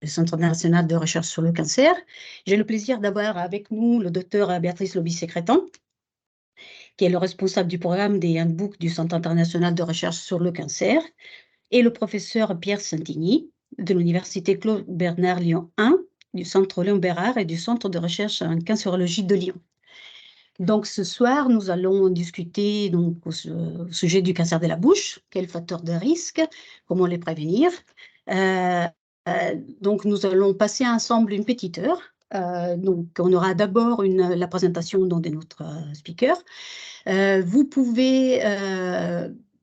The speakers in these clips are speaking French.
Centre national de recherche sur le cancer. J'ai le plaisir d'avoir avec nous le docteur Béatrice Lobby-Sécrétan, qui est le responsable du programme des handbooks du Centre international de recherche sur le cancer, et le professeur Pierre Saintigny de l'Université Claude Bernard Lyon 1, du Centre Léon Bérard et du Centre de recherche en cancérologie de Lyon. Donc ce soir, nous allons discuter donc, au sujet du cancer de la bouche, quels facteurs de risque, comment les prévenir. Donc nous allons passer ensemble une petite heure. Donc on aura d'abord la présentation de notre speaker. Vous pouvez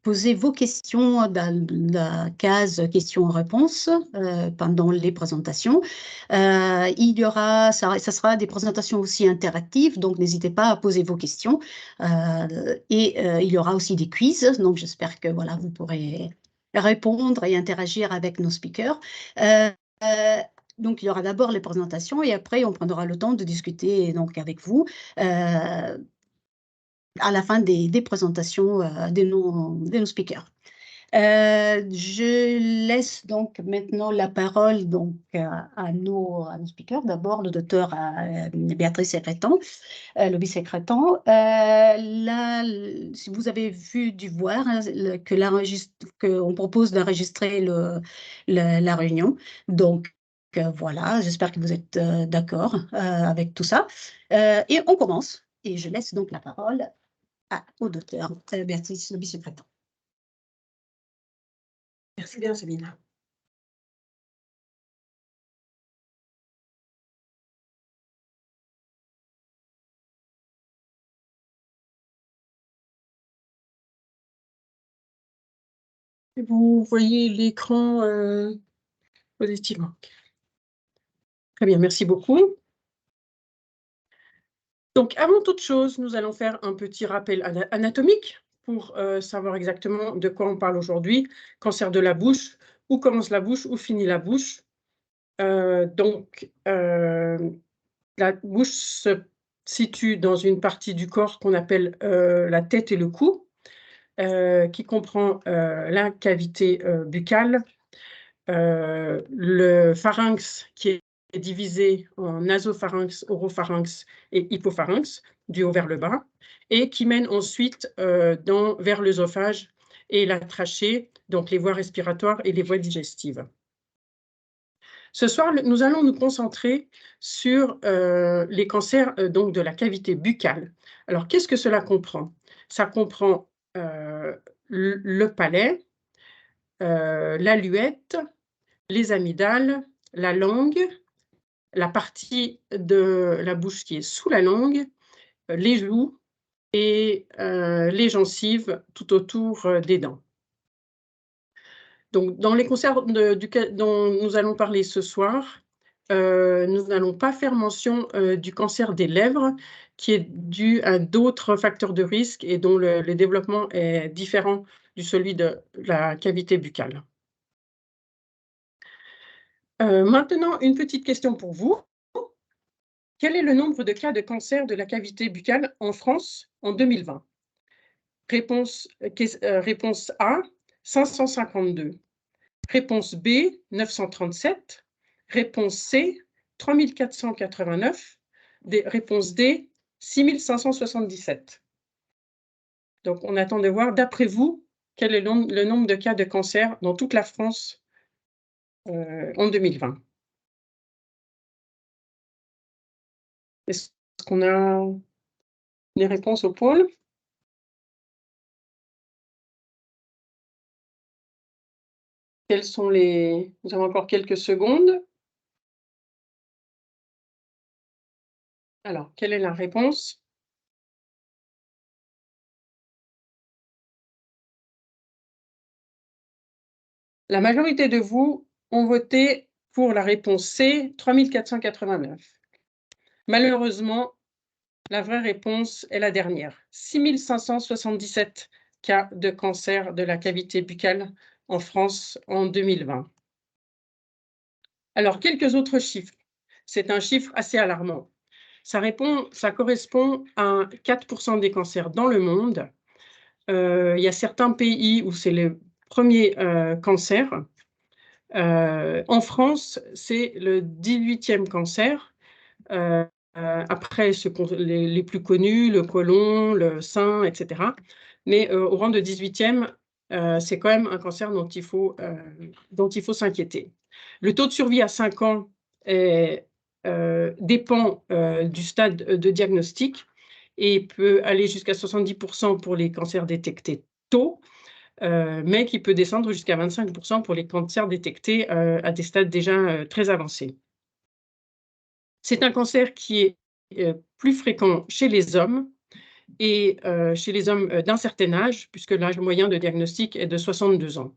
poser vos questions dans la case questions-réponses pendant les présentations. Il y aura, ça sera des présentations aussi interactives, donc n'hésitez pas à poser vos questions. Il y aura aussi des quiz, donc j'espère que voilà, vous pourrez répondre et interagir avec nos speakers. Donc, il y aura d'abord les présentations et après, on prendra le temps de discuter donc, avec vous à la fin des présentations de nos speakers. Je laisse donc maintenant la parole donc, à nos speakers. D'abord, le docteur Béatrice Sécrétan, Lobby-Sécrétan. Là, si vous avez dû voir hein, qu'on propose d'enregistrer la réunion. Donc, voilà, j'espère que vous êtes d'accord avec tout ça. Et on commence. Et je laisse donc la parole au docteur Béatrice Lobby-Sécrétan. Merci bien, Sabine. Vous voyez l'écran positivement. Très bien, merci beaucoup. Donc, avant toute chose, nous allons faire un petit rappel anatomique pour savoir exactement de quoi on parle aujourd'hui. Cancer de la bouche, où commence la bouche, où finit la bouche. La bouche se situe dans une partie du corps qu'on appelle la tête et le cou, qui comprend la cavité buccale, le pharynx qui est divisé en nasopharynx, oropharynx et hypopharynx, du haut vers le bas, et qui mène ensuite vers l'œsophage et la trachée, donc les voies respiratoires et les voies digestives. Ce soir, nous allons nous concentrer sur les cancers donc de la cavité buccale. Alors, qu'est-ce que cela comprend? Ça comprend le palais, la luette, les amygdales, la langue, la partie de la bouche qui est sous la langue, les joues et les gencives tout autour des dents. Donc, dans les cancers dont nous allons parler ce soir, nous n'allons pas faire mention du cancer des lèvres, qui est dû à d'autres facteurs de risque et dont le développement est différent de celui de la cavité buccale. Maintenant, une petite question pour vous. Quel est le nombre de cas de cancer de la cavité buccale en France en 2020? Réponse A, 552. Réponse B, 937. Réponse C, 3489. Réponse D, 6577. Donc, on attend de voir, d'après vous, quel est le nombre de cas de cancer dans toute la France en 2020. Est-ce qu'on a des réponses au pôle? Quels sont les... Nous avons encore quelques secondes. Alors, quelle est la réponse? La majorité de vous ont voté pour la réponse C, 3489. Malheureusement, la vraie réponse est la dernière. 6577 cas de cancer de la cavité buccale en France en 2020. Alors, quelques autres chiffres. C'est un chiffre assez alarmant. Ça correspond à 4% des cancers dans le monde. Il y a certains pays où c'est le premier cancer. En France, c'est le 18e cancer. Après, les plus connus, le côlon, le sein, etc. Mais au rang de 18e, c'est quand même un cancer dont il faut s'inquiéter. Le taux de survie à 5 ans dépend du stade de diagnostic et peut aller jusqu'à 70% pour les cancers détectés tôt, mais qui peut descendre jusqu'à 25% pour les cancers détectés à des stades déjà très avancés. C'est un cancer qui est plus fréquent chez les hommes et chez les hommes d'un certain âge, puisque l'âge moyen de diagnostic est de 62 ans.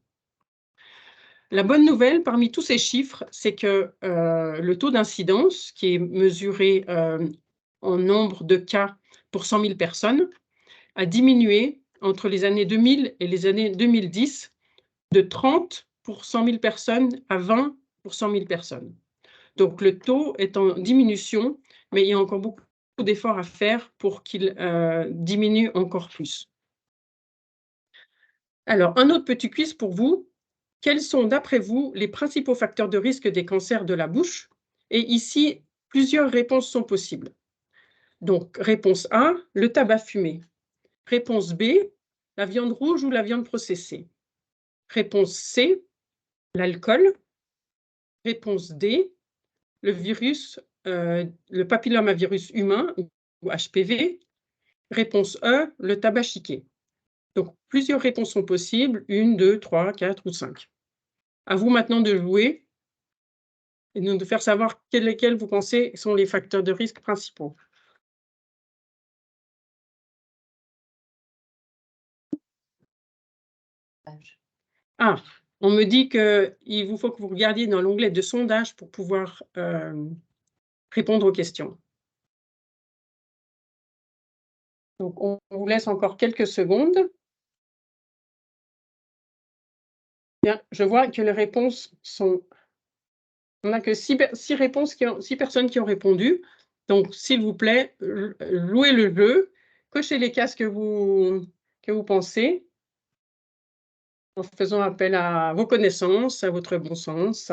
La bonne nouvelle parmi tous ces chiffres, c'est que le taux d'incidence, qui est mesuré en nombre de cas pour 100 000 personnes, a diminué entre les années 2000 et les années 2010 de 30 pour 100 000 personnes à 20 pour 100 000 personnes. Donc, le taux est en diminution, mais il y a encore beaucoup d'efforts à faire pour qu'il diminue encore plus. Alors, un autre petit quiz pour vous. Quels sont, d'après vous, les principaux facteurs de risque des cancers de la bouche? Et ici, plusieurs réponses sont possibles. Donc, réponse A, le tabac fumé. Réponse B, la viande rouge ou la viande processée. Réponse C, l'alcool. Réponse D, le virus, le papillomavirus humain ou HPV. Réponse E, le tabac chiqué. Donc, plusieurs réponses sont possibles, 1, 2, 3, 4 ou 5. À vous maintenant de jouer et de faire savoir lesquels vous pensez sont les facteurs de risque principaux. Ah, on me dit qu'il vous faut que vous regardiez dans l'onglet de sondage pour pouvoir répondre aux questions. Donc, on vous laisse encore quelques secondes. Bien, je vois que les réponses sont... On n'a que 6 personnes qui ont répondu. Donc, s'il vous plaît, jouez le jeu, cochez les cases que vous pensez, en faisant appel à vos connaissances, à votre bon sens,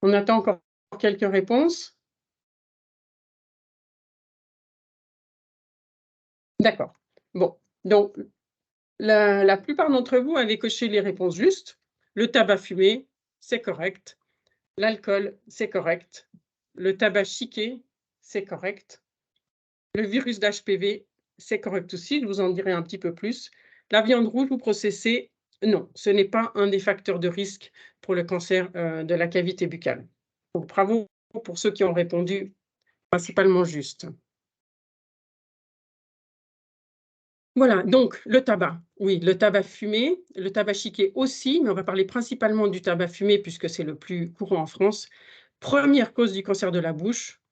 On attend encore quelques réponses. D'accord. Bon, donc, la plupart d'entre vous avez coché les réponses justes. Le tabac fumé, c'est correct. L'alcool, c'est correct. Le tabac chiqué, c'est correct. Le virus d'HPV, c'est correct aussi, je vous en dirai un petit peu plus. La viande rouge ou processée, non, ce n'est pas un des facteurs de risque pour le cancer de la cavité buccale. Donc, bravo pour ceux qui ont répondu principalement juste. Voilà, donc le tabac. Oui, le tabac fumé, le tabac chiqué aussi, mais on va parler principalement du tabac fumé puisque c'est le plus courant en France. Première cause du cancer de la bouche,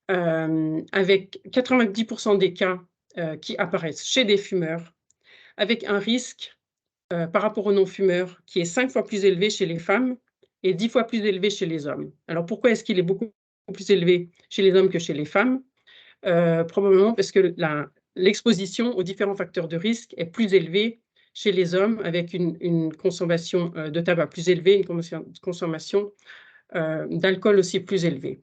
avec 90% des cas qui apparaissent chez des fumeurs, avec un risque par rapport aux non-fumeurs qui est 5 fois plus élevé chez les femmes et 10 fois plus élevé chez les hommes. Alors pourquoi est-ce qu'il est beaucoup plus élevé chez les hommes que chez les femmes? Probablement parce que l'exposition aux différents facteurs de risque est plus élevée chez les hommes avec une consommation de tabac plus élevée, une consommation d'alcool aussi plus élevée.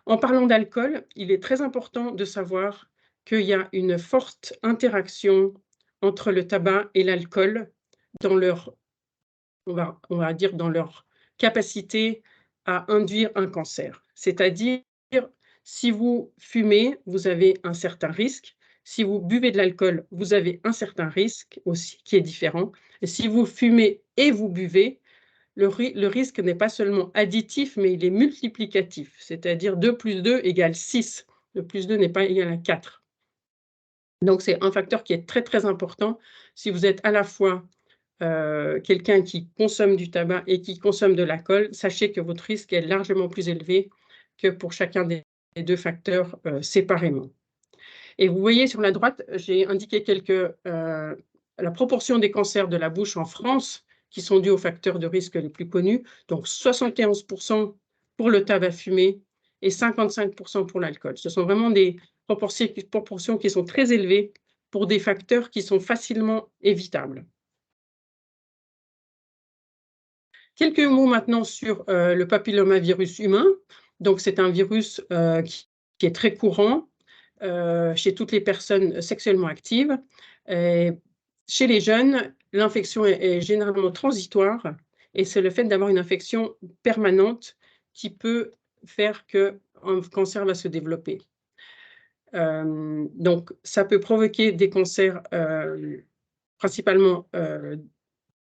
En parlant d'alcool, il est très important de savoir qu'il y a une forte interaction entre le tabac et l'alcool dans leur, on va dire, dans leur capacité à induire un cancer. C'est-à-dire, si vous fumez, vous avez un certain risque. Si vous buvez de l'alcool, vous avez un certain risque aussi qui est différent. Et si vous fumez et vous buvez, le risque n'est pas seulement additif, mais il est multiplicatif. C'est-à-dire 2 plus 2 égale 6. 2 plus 2 n'est pas égal à 4. Donc, c'est un facteur qui est très, très important. Si vous êtes à la fois quelqu'un qui consomme du tabac et qui consomme de l'alcool, sachez que votre risque est largement plus élevé que pour chacun des deux facteurs séparément. Et vous voyez sur la droite, j'ai indiqué la proportion des cancers de la bouche en France qui sont dus aux facteurs de risque les plus connus. Donc 71% pour le tabac fumé et 55% pour l'alcool. Ce sont vraiment des proportions qui sont très élevées pour des facteurs qui sont facilement évitables. Quelques mots maintenant sur le papillomavirus humain. Donc, c'est un virus qui est très courant chez toutes les personnes sexuellement actives. Chez les jeunes, l'infection est généralement transitoire et c'est le fait d'avoir une infection permanente qui peut faire qu'un cancer va se développer. Donc, ça peut provoquer des cancers principalement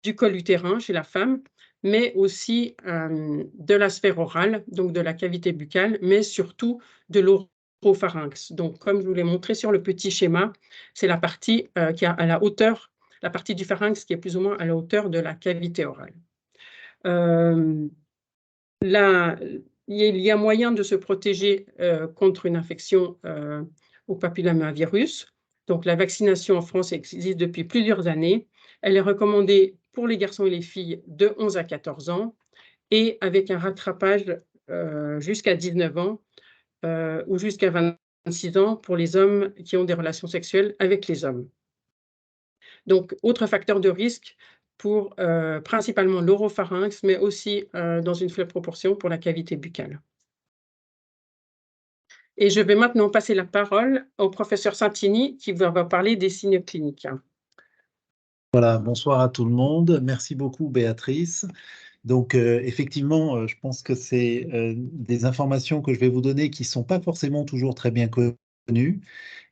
du col utérin chez la femme, mais aussi de la sphère orale, donc de la cavité buccale, mais surtout de l'oropharynx. Donc, comme je vous l'ai montré sur le petit schéma, c'est la partie qui est à la hauteur, la partie du pharynx qui est plus ou moins à la hauteur de la cavité orale. Là, il y a moyen de se protéger contre une infection au papillomavirus. Donc, la vaccination en France existe depuis plusieurs années. Elle est recommandée pour les garçons et les filles de 11 à 14 ans et avec un rattrapage jusqu'à 19 ans ou jusqu'à 26 ans pour les hommes qui ont des relations sexuelles avec les hommes. Donc, autre facteur de risque pour principalement l'oropharynx, mais aussi dans une faible proportion pour la cavité buccale. Et je vais maintenant passer la parole au professeur Santini qui va parler des signes cliniques. Voilà, bonsoir à tout le monde. Merci beaucoup, Béatrice. Donc, effectivement, je pense que c'est des informations que je vais vous donner qui ne sont pas forcément toujours très bien connues.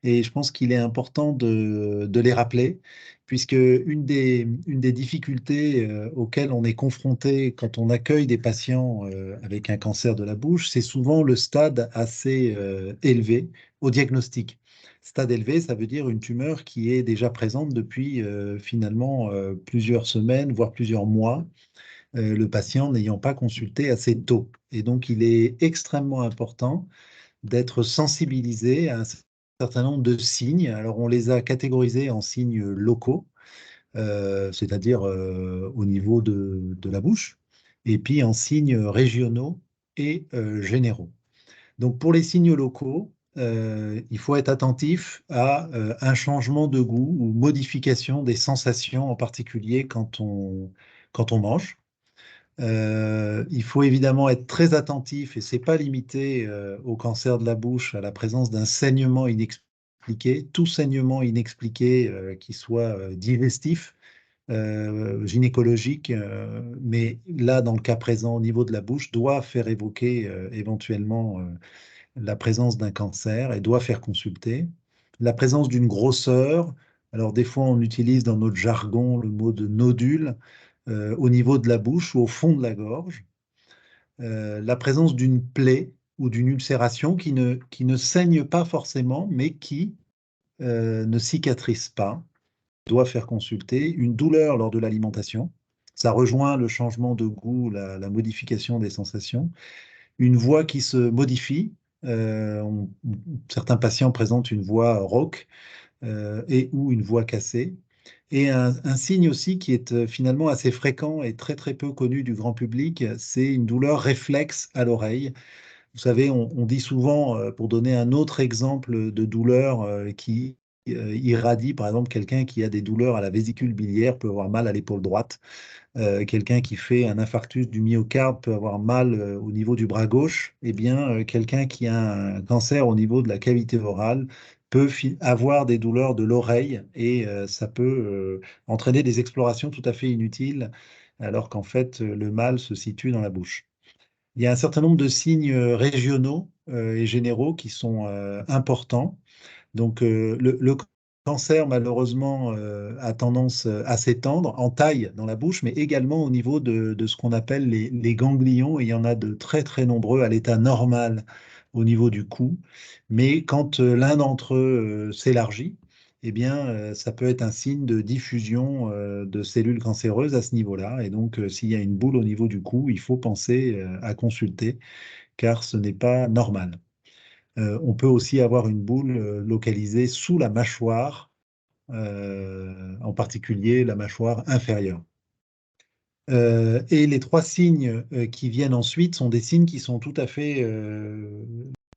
Et je pense qu'il est important de les rappeler, puisque une des difficultés auxquelles on est confronté quand on accueille des patients avec un cancer de la bouche, c'est souvent le stade assez élevé au diagnostic. Stade élevé, ça veut dire une tumeur qui est déjà présente depuis finalement plusieurs semaines, voire plusieurs mois, le patient n'ayant pas consulté assez tôt. Et donc, il est extrêmement important d'être sensibilisé à un certain nombre de signes. Alors, on les a catégorisés en signes locaux, c'est-à-dire au niveau de la bouche, et puis en signes régionaux et généraux. Donc, pour les signes locaux, il faut être attentif à un changement de goût ou modification des sensations, en particulier quand on mange. Il faut évidemment être très attentif, et ce n'est pas limité au cancer de la bouche, à la présence d'un saignement inexpliqué. Tout saignement inexpliqué, qui soit digestif, gynécologique, mais là, dans le cas présent, au niveau de la bouche, doit faire évoquer éventuellement la présence d'un cancer et doit faire consulter. La présence d'une grosseur, alors des fois on utilise dans notre jargon le mot de nodule, au niveau de la bouche ou au fond de la gorge. La présence d'une plaie ou d'une ulcération qui ne saigne pas forcément, mais qui ne cicatrise pas, doit faire consulter. Une douleur lors de l'alimentation, ça rejoint le changement de goût, la modification des sensations. Une voix qui se modifie, certains patients présentent une voix rauque et ou une voix cassée. Et un signe aussi qui est finalement assez fréquent et très très peu connu du grand public, c'est une douleur réflexe à l'oreille. Vous savez, on dit souvent, pour donner un autre exemple de douleur qui irradie, par exemple, quelqu'un qui a des douleurs à la vésicule biliaire peut avoir mal à l'épaule droite. Quelqu'un qui fait un infarctus du myocarde peut avoir mal au niveau du bras gauche. Eh bien, quelqu'un qui a un cancer au niveau de la cavité orale peut avoir des douleurs de l'oreille et ça peut entraîner des explorations tout à fait inutiles, alors qu'en fait, le mal se situe dans la bouche. Il y a un certain nombre de signes régionaux et généraux qui sont importants. Donc, le cancer, malheureusement, a tendance à s'étendre en taille dans la bouche, mais également au niveau de ce qu'on appelle les ganglions. Et il y en a de très, très nombreux à l'état normal au niveau du cou. Mais quand l'un d'entre eux s'élargit, eh bien, ça peut être un signe de diffusion de cellules cancéreuses à ce niveau-là. Et donc, s'il y a une boule au niveau du cou, il faut penser à consulter, car ce n'est pas normal. On peut aussi avoir une boule localisée sous la mâchoire, en particulier la mâchoire inférieure. Et les trois signes qui viennent ensuite sont des signes qui sont tout à fait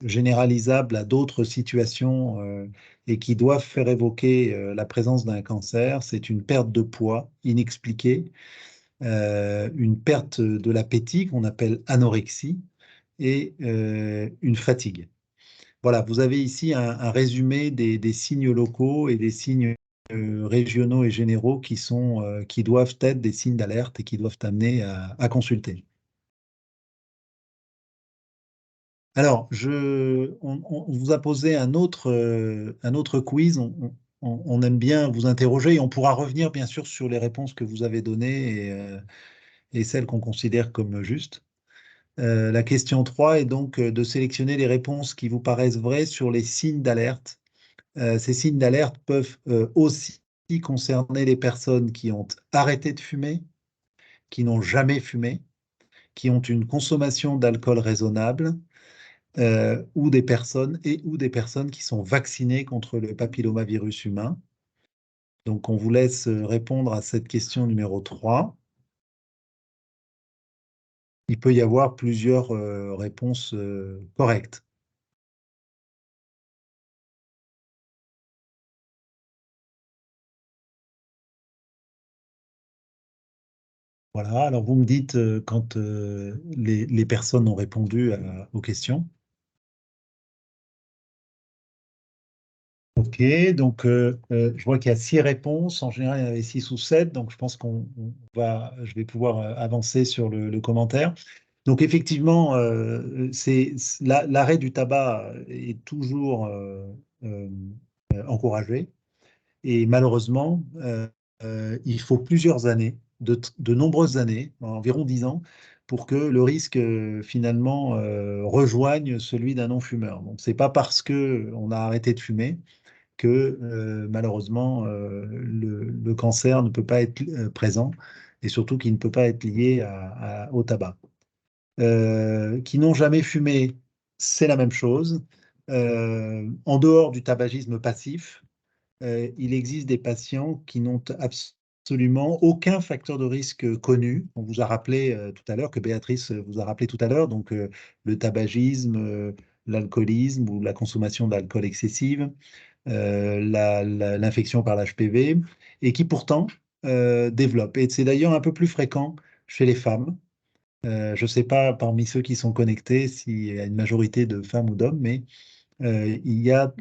généralisables à d'autres situations et qui doivent faire évoquer la présence d'un cancer. C'est une perte de poids inexpliquée, une perte de l'appétit qu'on appelle anorexie et une fatigue. Voilà, vous avez ici un résumé des signes locaux et des signes régionaux et généraux qui doivent être des signes d'alerte et qui doivent amener à consulter. Alors, on vous a posé un autre quiz. On aime bien vous interroger et on pourra revenir bien sûr sur les réponses que vous avez données et celles qu'on considère comme justes. La question 3 est donc de sélectionner les réponses qui vous paraissent vraies sur les signes d'alerte. Ces signes d'alerte peuvent aussi concerner les personnes qui ont arrêté de fumer, qui n'ont jamais fumé, qui ont une consommation d'alcool raisonnable, ou des personnes qui sont vaccinées contre le papillomavirus humain. Donc, on vous laisse répondre à cette question numéro 3. Il peut y avoir plusieurs réponses correctes. Voilà, alors vous me dites quand les personnes ont répondu aux questions. Ok, donc je vois qu'il y a 6 réponses. En général, il y en avait 6 ou 7, donc je pense je vais pouvoir avancer sur le commentaire. Donc effectivement, l'arrêt du tabac est toujours euh, encouragé. Et malheureusement, il faut plusieurs années, de nombreuses années, environ 10 ans, pour que le risque finalement rejoigne celui d'un non-fumeur. Donc c'est pas parce que on a arrêté de fumer que malheureusement le cancer ne peut pas être présent et surtout qu'il ne peut pas être lié au tabac. Qui n'ont jamais fumé, c'est la même chose. En dehors du tabagisme passif, il existe des patients qui n'ont absolument aucun facteur de risque connu. On vous a rappelé tout à l'heure, que Béatrice vous a rappelé tout à l'heure, donc le tabagisme, l'alcoolisme ou la consommation d'alcool excessive, l'infection par l'HPV, et qui pourtant développent. Et c'est d'ailleurs un peu plus fréquent chez les femmes. Je ne sais pas parmi ceux qui sont connectés s'il y a une majorité de femmes ou d'hommes, mais il y a,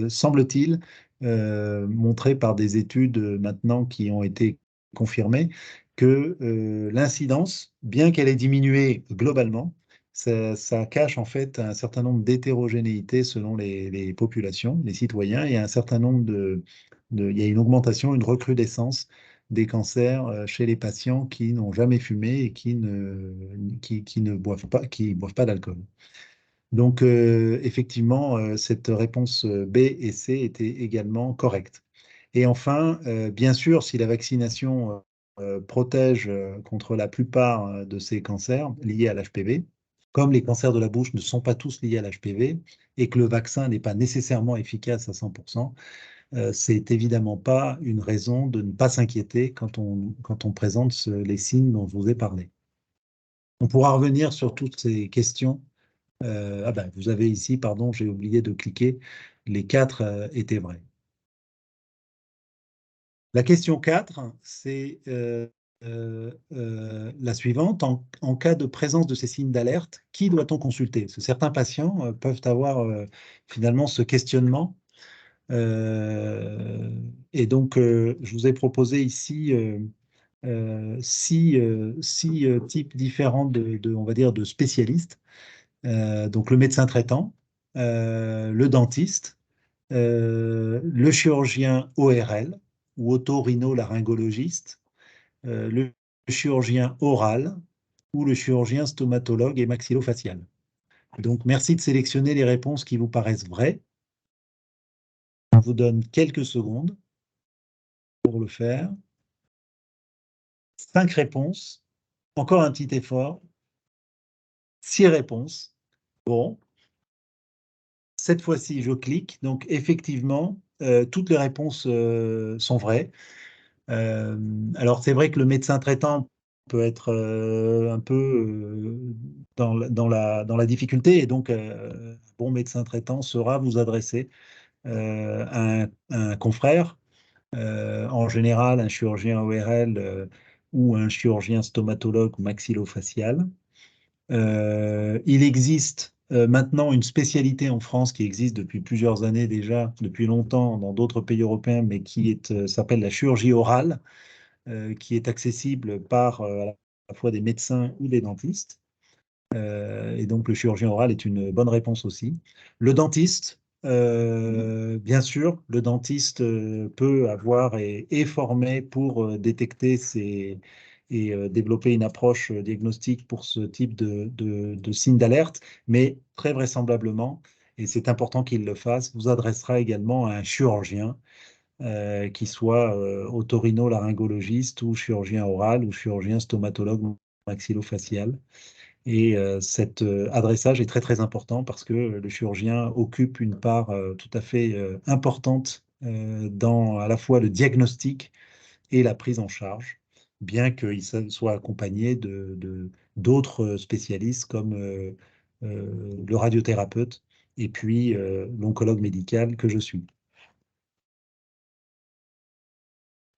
semble-t-il, montré par des études maintenant qui ont été confirmées, que l'incidence, bien qu'elle ait diminué globalement, ça cache en fait un certain nombre d'hétérogénéités selon les populations, les citoyens, et un certain nombre il y a une augmentation, une recrudescence des cancers chez les patients qui n'ont jamais fumé et qui ne boivent pas d'alcool. Donc, effectivement, cette réponse B et C était également correcte. Et enfin, bien sûr, si la vaccination protège contre la plupart de ces cancers liés à l'HPV, comme les cancers de la bouche ne sont pas tous liés à l'HPV et que le vaccin n'est pas nécessairement efficace à 100%, c'est évidemment pas une raison de ne pas s'inquiéter quand on présente les signes dont je vous ai parlé. On pourra revenir sur toutes ces questions. Ah ben, vous avez ici, pardon, j'ai oublié de cliquer, les 4 étaient vrais. La question 4, c'est la suivante. En cas de présence de ces signes d'alerte, qui doit-on consulter? Parce que certains patients peuvent avoir finalement ce questionnement. Et donc, je vous ai proposé ici 6 types différents on va dire, de spécialistes. Donc le médecin traitant, le dentiste, le chirurgien ORL ou otorhinolaryngologiste, le chirurgien oral ou le chirurgien stomatologue et maxillofacial. Donc merci de sélectionner les réponses qui vous paraissent vraies. On vous donne quelques secondes pour le faire. 5 réponses, encore un petit effort. 6 réponses. Bon, cette fois-ci, je clique. Donc, effectivement, toutes les réponses sont vraies. Alors, c'est vrai que le médecin traitant peut être un peu dans la difficulté, et donc un bon médecin traitant saura vous adresser un confrère, en général un chirurgien ORL ou un chirurgien stomatologue maxillofacial. Il existe maintenant une spécialité en France qui existe depuis plusieurs années déjà, depuis longtemps dans d'autres pays européens, mais qui s'appelle la chirurgie orale, qui est accessible par à la fois des médecins ou des dentistes. Et donc, le chirurgien oral est une bonne réponse aussi. Le dentiste, bien sûr, le dentiste peut avoir et est formé pour détecter et développer une approche diagnostique pour ce type de signes d'alerte, mais très vraisemblablement, et c'est important qu'il le fasse, vous adressera également à un chirurgien, qui soit otorino-laryngologiste ou chirurgien oral ou chirurgien stomatologue maxillofacial. Et cet adressage est très très important parce que le chirurgien occupe une part tout à fait importante dans à la fois le diagnostic et la prise en charge, bien qu'il soit accompagné d'autres spécialistes comme le radiothérapeute et puis l'oncologue médical que je suis.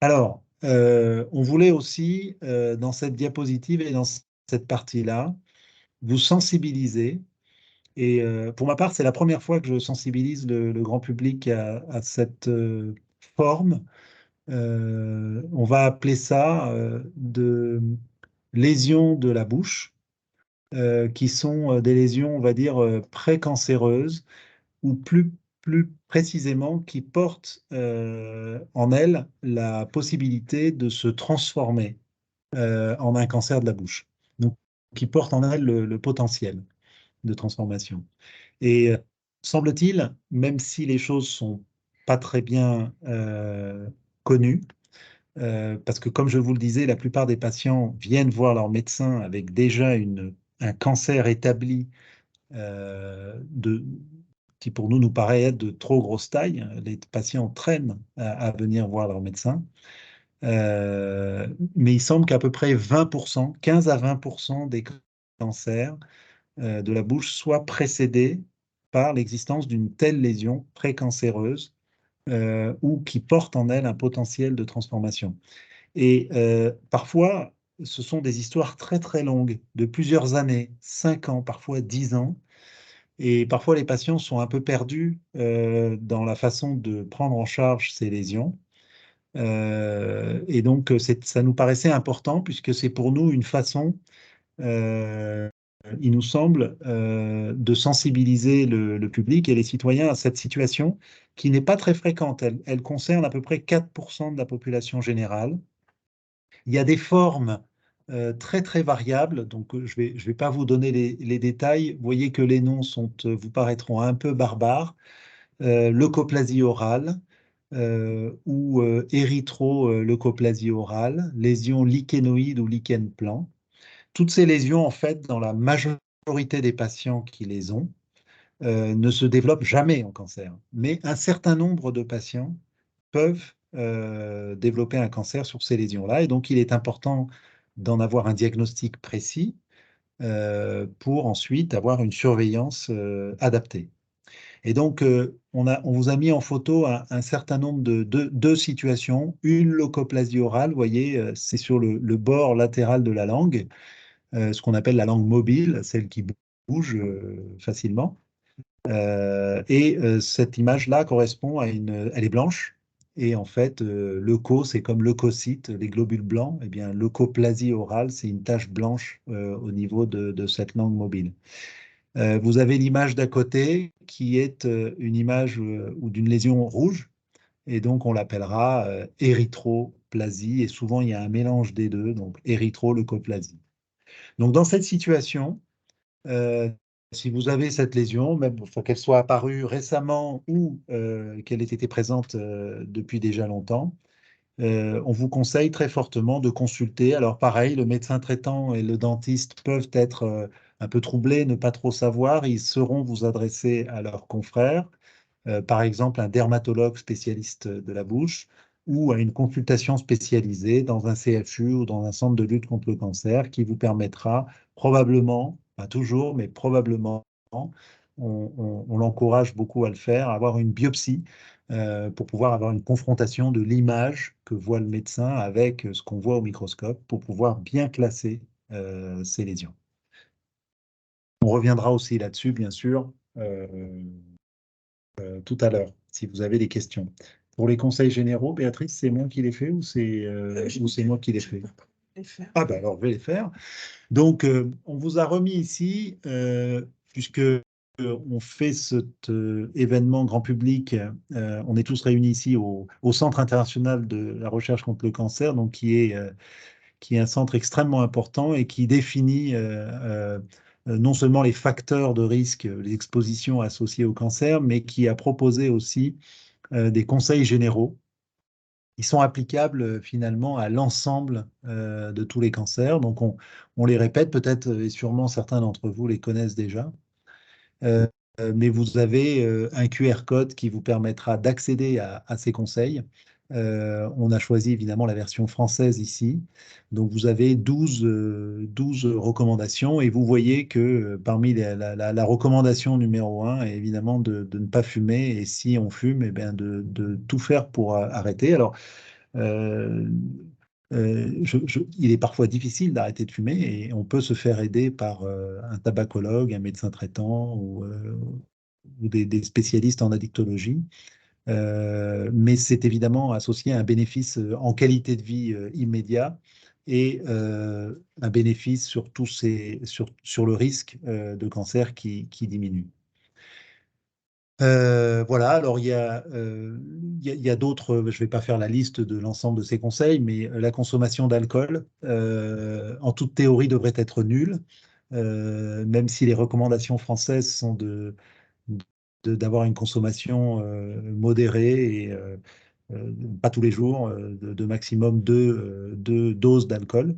Alors, on voulait aussi, dans cette diapositive et dans cette partie-là, vous sensibiliser. Et pour ma part, c'est la première fois que je sensibilise le grand public à cette forme. On va appeler ça de lésions de la bouche, qui sont des lésions, on va dire, précancéreuses, ou plus précisément, qui portent en elles la possibilité de se transformer en un cancer de la bouche. Donc, qui portent en elles le potentiel de transformation. Et semble-t-il, même si les choses sont pas très bien connues, parce que comme je vous le disais, la plupart des patients viennent voir leur médecin avec déjà un cancer établi qui pour nous paraît être de trop grosse taille. Les patients traînent à venir voir leur médecin. Mais il semble qu'à peu près 20%, 15 à 20% des cancers de la bouche soit précédée par l'existence d'une telle lésion précancéreuse ou qui porte en elle un potentiel de transformation. Et parfois, ce sont des histoires très très longues, de plusieurs années, 5 ans, parfois 10 ans. Et parfois, les patients sont un peu perdus dans la façon de prendre en charge ces lésions. Et donc, ça nous paraissait important puisque c'est pour nous une façon il nous semble, de sensibiliser le public et les citoyens à cette situation qui n'est pas très fréquente. Elle concerne à peu près 4% de la population générale. Il y a des formes très très variables, donc je vais pas vous donner les détails. Vous voyez que les noms vous paraîtront un peu barbares. Leucoplasie orale ou érythroleucoplasie orale, lésion lichénoïde ou lichen plan. Toutes ces lésions, en fait, dans la majorité des patients qui les ont, ne se développent jamais en cancer. Mais un certain nombre de patients peuvent développer un cancer sur ces lésions-là. Et donc, il est important d'en avoir un diagnostic précis pour ensuite avoir une surveillance adaptée. Et donc, on vous a mis en photo un certain nombre de situations. Une leucoplasie orale, vous voyez, c'est sur le bord latéral de la langue. Ce qu'on appelle la langue mobile, celle qui bouge facilement. Cette image-là correspond elle est blanche. Et en fait, leuco, c'est comme leucocyte, les globules blancs. Eh bien, leucoplasie orale, c'est une tache blanche au niveau de cette langue mobile. Vous avez l'image d'à côté qui est une image ou d'une lésion rouge. Et donc, on l'appellera érythroplasie. Et souvent, il y a un mélange des deux, donc érythroleucoplasie. Donc, dans cette situation, si vous avez cette lésion, même qu'elle soit apparue récemment ou qu'elle ait été présente depuis déjà longtemps, on vous conseille très fortement de consulter. Alors pareil, le médecin traitant et le dentiste peuvent être un peu troublés, ne pas trop savoir. Ils sauront vous adresser à leurs confrères, par exemple un dermatologue spécialiste de la bouche, ou à une consultation spécialisée dans un CHU ou dans un centre de lutte contre le cancer qui vous permettra probablement, pas toujours, mais probablement, on l'encourage beaucoup à le faire, à avoir une biopsie pour pouvoir avoir une confrontation de l'image que voit le médecin avec ce qu'on voit au microscope pour pouvoir bien classer ces lésions. On reviendra aussi là-dessus, bien sûr, tout à l'heure, si vous avez des questions. Pour les conseils généraux, Béatrice, c'est moi qui les fais ou c'est moi qui les fais? Ah ben alors, je vais les faire. Donc, on vous a remis ici, puisque on fait cet événement grand public, on est tous réunis ici au Centre international de la recherche contre le cancer, donc qui est un centre extrêmement important et qui définit non seulement les facteurs de risque, les expositions associées au cancer, mais qui a proposé aussi des conseils généraux. Ils sont applicables finalement à l'ensemble de tous les cancers. Donc on les répète, peut-être et sûrement certains d'entre vous les connaissent déjà. Mais vous avez un QR code qui vous permettra d'accéder à ces conseils. On a choisi évidemment la version française ici. Donc vous avez 12 recommandations et vous voyez que parmi la recommandation numéro 1 est évidemment de ne pas fumer et si on fume, eh bien de tout faire pour arrêter. Alors, euh, il est parfois difficile d'arrêter de fumer et on peut se faire aider par un tabacologue, un médecin traitant ou des spécialistes en addictologie. Mais c'est évidemment associé à un bénéfice en qualité de vie immédiat et un bénéfice sur, sur le risque de cancer qui diminue. Voilà, alors il y a d'autres, je ne vais pas faire la liste de l'ensemble de ces conseils, mais la consommation d'alcool, en toute théorie, devrait être nulle, même si les recommandations françaises sont d'avoir une consommation modérée et pas tous les jours, de maximum deux doses d'alcool.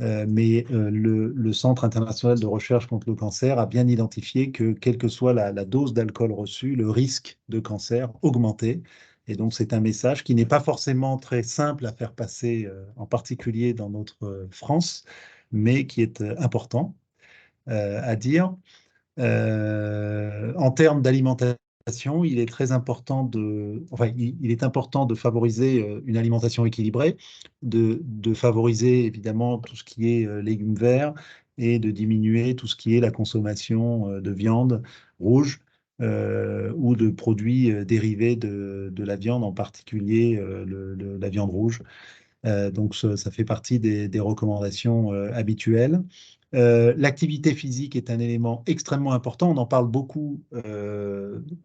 Mais le Centre international de recherche contre le cancer a bien identifié que, quelle que soit la dose d'alcool reçue, le risque de cancer augmentait. Et donc, c'est un message qui n'est pas forcément très simple à faire passer, en particulier dans notre France, mais qui est important à dire. En termes d'alimentation, il est très important il est important de favoriser une alimentation équilibrée, de favoriser évidemment tout ce qui est légumes verts et de diminuer tout ce qui est la consommation de viande rouge ou de produits dérivés de la viande, en particulier la viande rouge. Donc, ça fait partie des recommandations habituelles. L'activité physique est un élément extrêmement important. On en parle beaucoup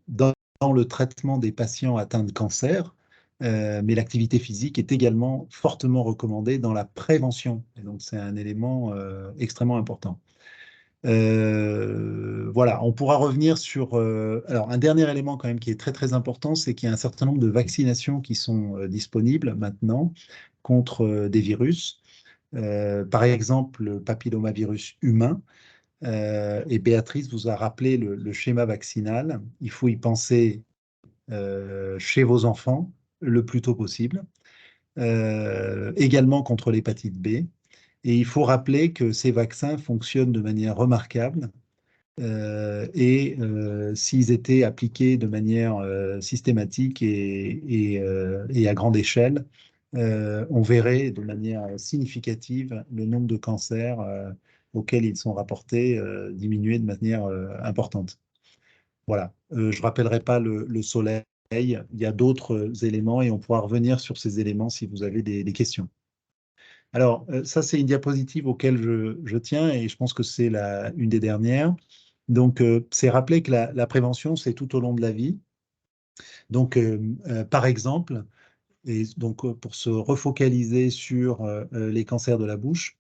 dans le traitement des patients atteints de cancer, mais l'activité physique est également fortement recommandée dans la prévention. Et donc, c'est un élément extrêmement important. Voilà, on pourra revenir sur... alors, un dernier élément quand même qui est très très important, c'est qu'il y a un certain nombre de vaccinations qui sont disponibles maintenant contre des virus. Par exemple, le papillomavirus humain. Et Béatrice vous a rappelé le schéma vaccinal. Il faut y penser chez vos enfants le plus tôt possible. Également contre l'hépatite B. Et il faut rappeler que ces vaccins fonctionnent de manière remarquable et s'ils étaient appliqués de manière systématique et à grande échelle, on verrait de manière significative le nombre de cancers auxquels ils sont rapportés diminuer de manière importante. Voilà. Je ne rappellerai pas le soleil, il y a d'autres éléments et on pourra revenir sur ces éléments si vous avez des questions. Alors, ça, c'est une diapositive auquel je tiens et je pense que c'est une des dernières. Donc, c'est rappeler que la prévention, c'est tout au long de la vie. Donc, par exemple, et donc pour se refocaliser sur les cancers de la bouche,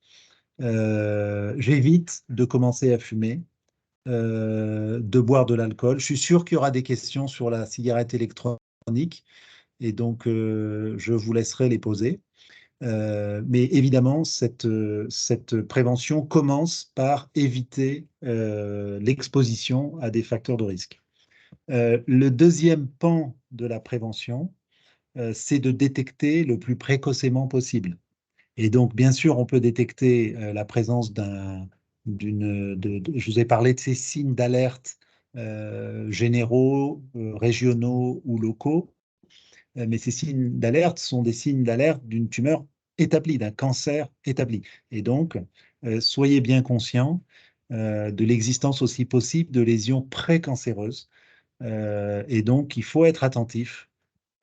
j'évite de commencer à fumer, de boire de l'alcool. Je suis sûr qu'il y aura des questions sur la cigarette électronique et donc je vous laisserai les poser. Mais évidemment, cette prévention commence par éviter l'exposition à des facteurs de risque. Le deuxième pan de la prévention, c'est de détecter le plus précocement possible. Et donc, bien sûr, on peut détecter la présence je vous ai parlé de ces signes d'alerte généraux, régionaux ou locaux, mais ces signes d'alerte sont des signes d'alerte d'une tumeur établie, d'un cancer établi. Et donc, soyez bien conscients de l'existence aussi possible de lésions précancéreuses. Et donc, il faut être attentif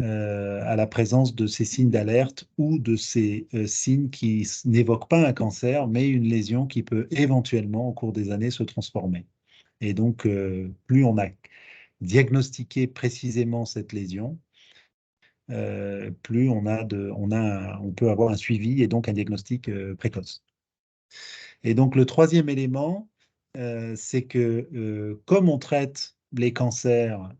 à la présence de ces signes d'alerte ou de ces signes qui n'évoquent pas un cancer, mais une lésion qui peut éventuellement, au cours des années, se transformer. Et donc, plus on a diagnostiqué précisément cette lésion, plus on peut avoir un suivi et donc un diagnostic précoce. Et donc, le troisième élément, c'est que comme on traite les cancers,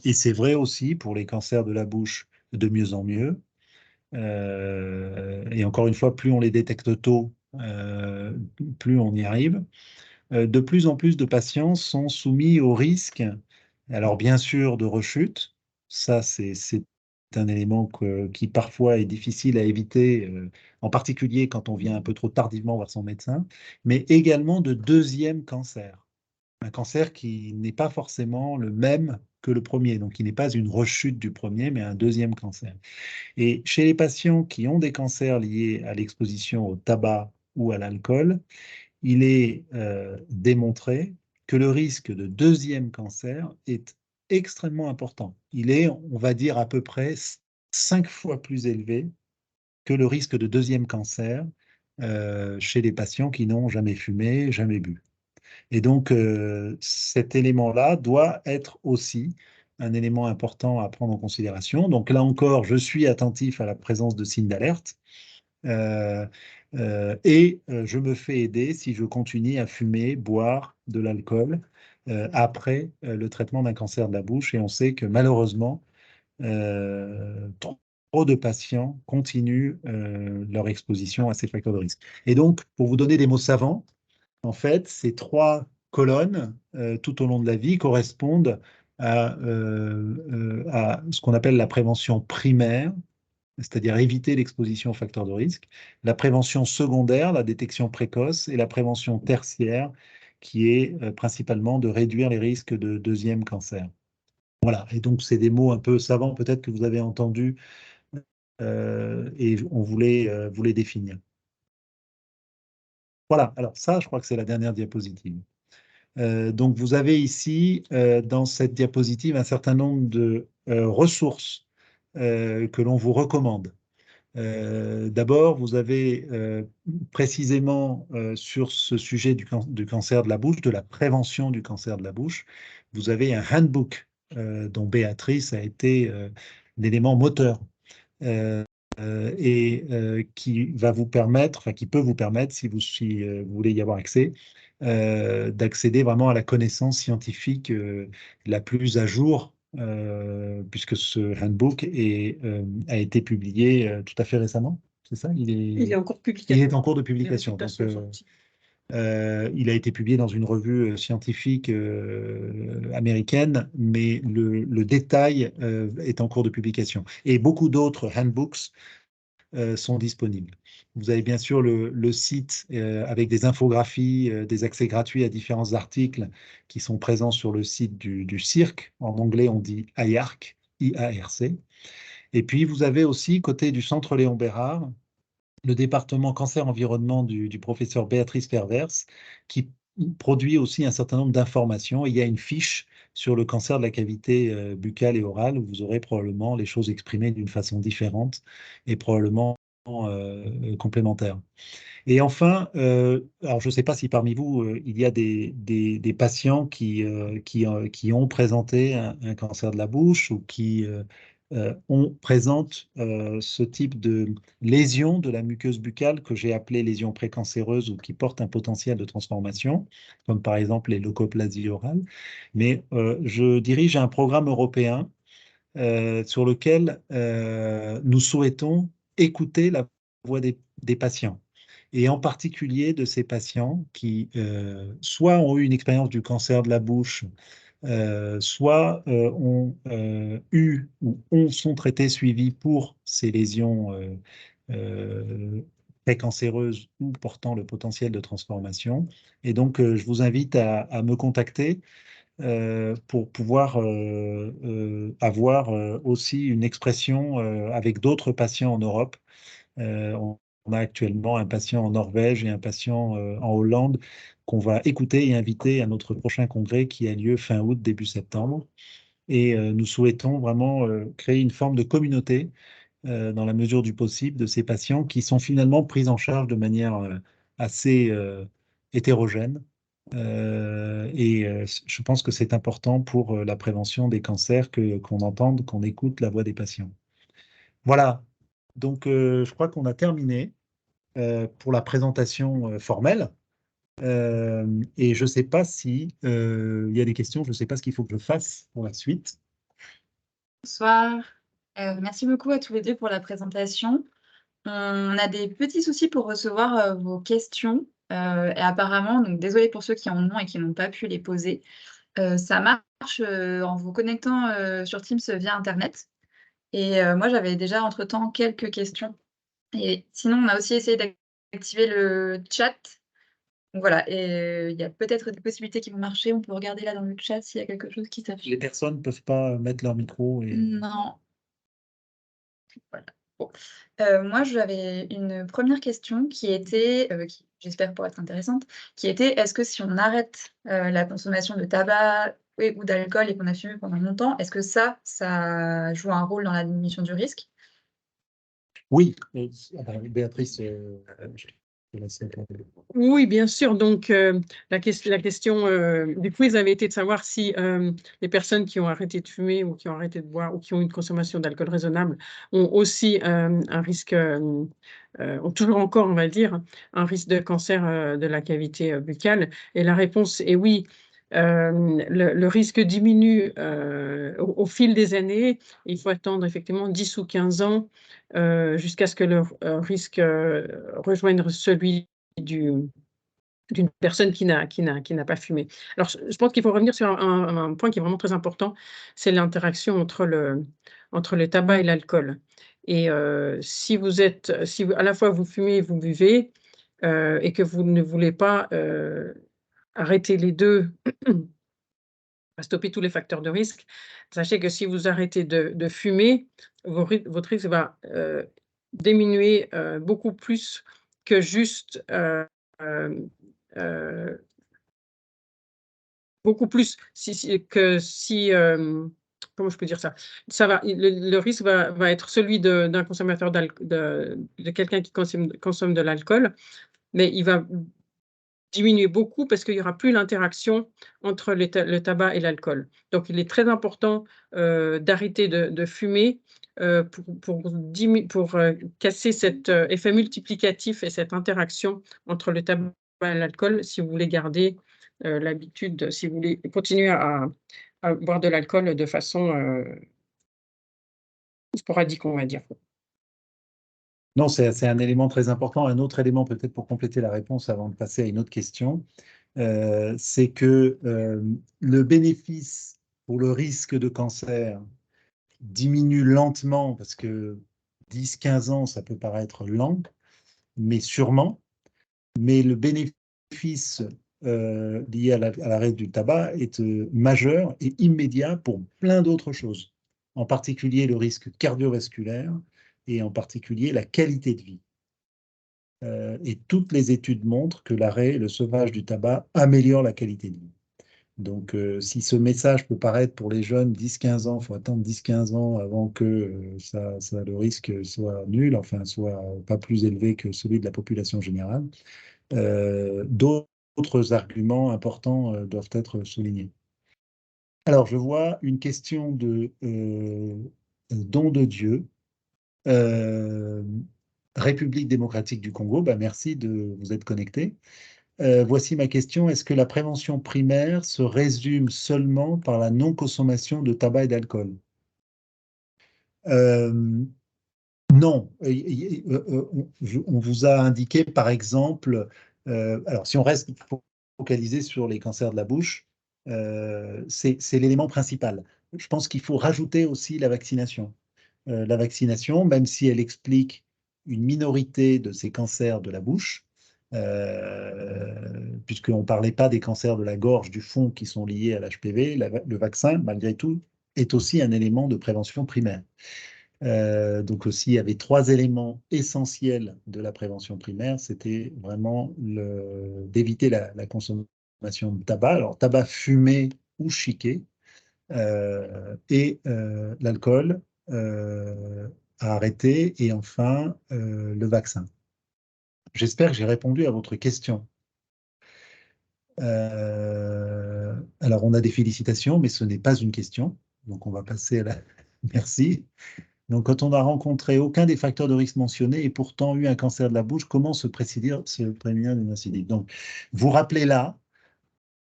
et c'est vrai aussi pour les cancers de la bouche de mieux en mieux, et encore une fois, plus on les détecte tôt, plus on y arrive, de plus en plus de patients sont soumis au risque, alors bien sûr, de rechute. Ça, c'est un élément qui parfois est difficile à éviter, en particulier quand on vient un peu trop tardivement voir son médecin, mais également de deuxième cancer. Un cancer qui n'est pas forcément le même que le premier, donc qui n'est pas une rechute du premier, mais un deuxième cancer. Et chez les patients qui ont des cancers liés à l'exposition au tabac ou à l'alcool, il est démontré que le risque de deuxième cancer est extrêmement important. Il est, on va dire, à peu près 5 fois plus élevé que le risque de deuxième cancer chez les patients qui n'ont jamais fumé, jamais bu. Et donc, cet élément-là doit être aussi un élément important à prendre en considération. Donc là encore, je suis attentif à la présence de signes d'alerte. Je me fais aider si je continue à fumer, boire de l'alcool après le traitement d'un cancer de la bouche. Et on sait que malheureusement, trop de patients continuent leur exposition à ces facteurs de risque. Et donc, pour vous donner des mots savants, en fait, ces 3 colonnes tout au long de la vie correspondent à ce qu'on appelle la prévention primaire, c'est-à-dire éviter l'exposition aux facteurs de risque, la prévention secondaire, la détection précoce, et la prévention tertiaire, qui est principalement de réduire les risques de deuxième cancer. Voilà, et donc c'est des mots un peu savants peut-être que vous avez entendus et on voulait vous les définir. Voilà, alors ça, je crois que c'est la dernière diapositive. Donc vous avez ici, dans cette diapositive, un certain nombre de ressources que l'on vous recommande. D'abord, vous avez précisément sur ce sujet du cancer de la bouche, de la prévention du cancer de la bouche, vous avez un handbook dont Béatrice a été l'élément moteur qui va vous permettre, enfin qui peut vous permettre, si vous voulez y avoir accès, d'accéder vraiment à la connaissance scientifique la plus à jour puisque ce handbook a été publié tout à fait récemment, c'est ça? Il est en cours de Il publication. est en cours de Les publication. résultats Donc, sont sortis. il a été publié dans une revue scientifique américaine, mais le détail est en cours de publication. Et beaucoup d'autres handbooks sont disponibles. Vous avez bien sûr le site avec des infographies, des accès gratuits à différents articles qui sont présents sur le site du CIRC. En anglais, on dit IARC, I-A-R-C. Et puis, vous avez aussi, côté du Centre Léon Bérard, le département cancer-environnement du professeur Béatrice Pervers, qui produit aussi un certain nombre d'informations. Il y a une fiche sur le cancer de la cavité buccale et orale, où vous aurez probablement les choses exprimées d'une façon différente et probablement complémentaire. Et enfin, alors je ne sais pas si parmi vous, il y a des patients qui ont présenté un cancer de la bouche ou qui présentent ce type de lésion de la muqueuse buccale que j'ai appelée lésion précancéreuse ou qui porte un potentiel de transformation, comme par exemple les leucoplasies orales. Mais je dirige un programme européen sur lequel nous souhaitons écouter la voix des patients, et en particulier de ces patients qui soit ont eu une expérience du cancer de la bouche soit ont eu ou sont traités, suivis pour ces lésions précancéreuses ou portant le potentiel de transformation. Et donc, je vous invite à me contacter pour pouvoir avoir aussi une expression avec d'autres patients en Europe. On a actuellement un patient en Norvège et un patient en Hollande qu'on va écouter et inviter à notre prochain congrès qui a lieu fin août, début septembre. Et nous souhaitons vraiment créer une forme de communauté dans la mesure du possible de ces patients qui sont finalement pris en charge de manière assez hétérogène. Je pense que c'est important pour la prévention des cancers qu'on entende, qu'on écoute la voix des patients. Voilà, donc je crois qu'on a terminé pour la présentation formelle. Et je ne sais pas si il y a des questions, je ne sais pas ce qu'il faut que je fasse pour la suite. Bonsoir. Merci beaucoup à tous les deux pour la présentation. On a des petits soucis pour recevoir vos questions. Et apparemment, donc désolé pour ceux qui en ont et qui n'ont pas pu les poser. Ça marche en vous connectant sur Teams via Internet. Et moi, j'avais déjà entre-temps quelques questions. Et sinon, on a aussi essayé d'activer le chat. Donc voilà, et il y a peut-être des possibilités qui vont marcher. On peut regarder là dans le chat s'il y a quelque chose qui s'affiche. Les personnes ne peuvent pas mettre leur micro. Non. Voilà. Bon. Moi, j'avais une première question qui était, qui j'espère pour être intéressante, qui était: est-ce que si on arrête la consommation de tabac ou d'alcool et qu'on a fumé pendant longtemps, est-ce que ça joue un rôle dans la diminution du risque? Oui, Béatrice, je te laisse répondre. Oui, bien sûr. Donc, la question du quiz avait été de savoir si les personnes qui ont arrêté de fumer ou qui ont arrêté de boire ou qui ont une consommation d'alcool raisonnable ont aussi un risque, ont toujours encore, on va dire, un risque de cancer de la cavité buccale. Et la réponse est oui. Le risque diminue au fil des années. Il faut attendre effectivement 10 ou 15 ans jusqu'à ce que le risque rejoigne celui d'une personne qui n'a pas fumé. Alors, je pense qu'il faut revenir sur un point qui est vraiment très important, c'est l'interaction entre le tabac et l'alcool. Et si à la fois vous fumez et vous buvez, et que vous ne voulez pas arrêter les deux, stopper tous les facteurs de risque, sachez que si vous arrêtez de fumer, votre risque va diminuer beaucoup plus que juste beaucoup plus que si comment je peux dire ça? Le risque va être celui d'un consommateur de quelqu'un qui consomme de l'alcool, mais il va diminuer beaucoup parce qu'il n'y aura plus l'interaction entre le tabac et l'alcool. Donc, il est très important d'arrêter de fumer pour casser cet effet multiplicatif et cette interaction entre le tabac et l'alcool si vous voulez garder l'habitude, si vous voulez continuer à boire de l'alcool de façon sporadique, on va dire. Non, c'est un élément très important. Un autre élément, peut-être pour compléter la réponse avant de passer à une autre question, c'est que le bénéfice pour le risque de cancer diminue lentement parce que 10-15 ans, ça peut paraître lent, mais sûrement. Mais le bénéfice lié à l'arrêt du tabac est majeur et immédiat pour plein d'autres choses, en particulier le risque cardiovasculaire et en particulier la qualité de vie. Et toutes les études montrent que l'arrêt, le sevrage du tabac améliore la qualité de vie. Donc, si ce message peut paraître pour les jeunes 10-15 ans, il faut attendre 10-15 ans avant que le risque soit nul, enfin, soit pas plus élevé que celui de la population générale. D'autres arguments importants doivent être soulignés. Alors, je vois une question de Don de Dieu. République démocratique du Congo, merci de vous être connecté. Voici ma question. Est-ce que la prévention primaire se résume seulement par la non-consommation de tabac et d'alcool? Non. On vous a indiqué, par exemple, alors si on reste focalisé sur les cancers de la bouche, c'est l'élément principal. Je pense qu'il faut rajouter aussi la vaccination. La vaccination, même si elle explique une minorité de ces cancers de la bouche, puisqu'on ne parlait pas des cancers de la gorge, du fond qui sont liés à l'HPV, le vaccin, malgré tout, est aussi un élément de prévention primaire. Donc aussi, il y avait 3 éléments essentiels de la prévention primaire. C'était vraiment d'éviter la consommation de tabac, alors tabac fumé ou chiqué, et l'alcool à arrêter, et enfin le vaccin. J'espère que j'ai répondu à votre question. Alors, on a des félicitations, mais ce n'est pas une question. Donc, on va passer à la... Merci. Donc, quand on n'a rencontré aucun des facteurs de risque mentionnés et pourtant eu un cancer de la bouche, comment se prévenir d'une récidive? Donc, vous rappelez là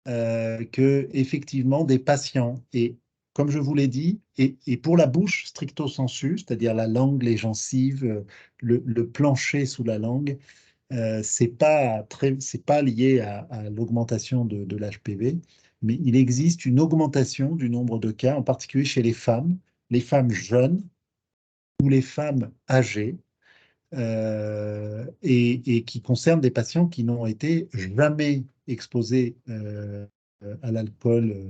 que effectivement des patients, et comme je vous l'ai dit, et pour la bouche stricto sensu, c'est-à-dire la langue, les gencives, le plancher sous la langue, c'est pas lié à l'augmentation de l'HPV, mais il existe une augmentation du nombre de cas, en particulier chez les femmes jeunes ou les femmes âgées, et qui concernent des patients qui n'ont été jamais exposés à l'alcool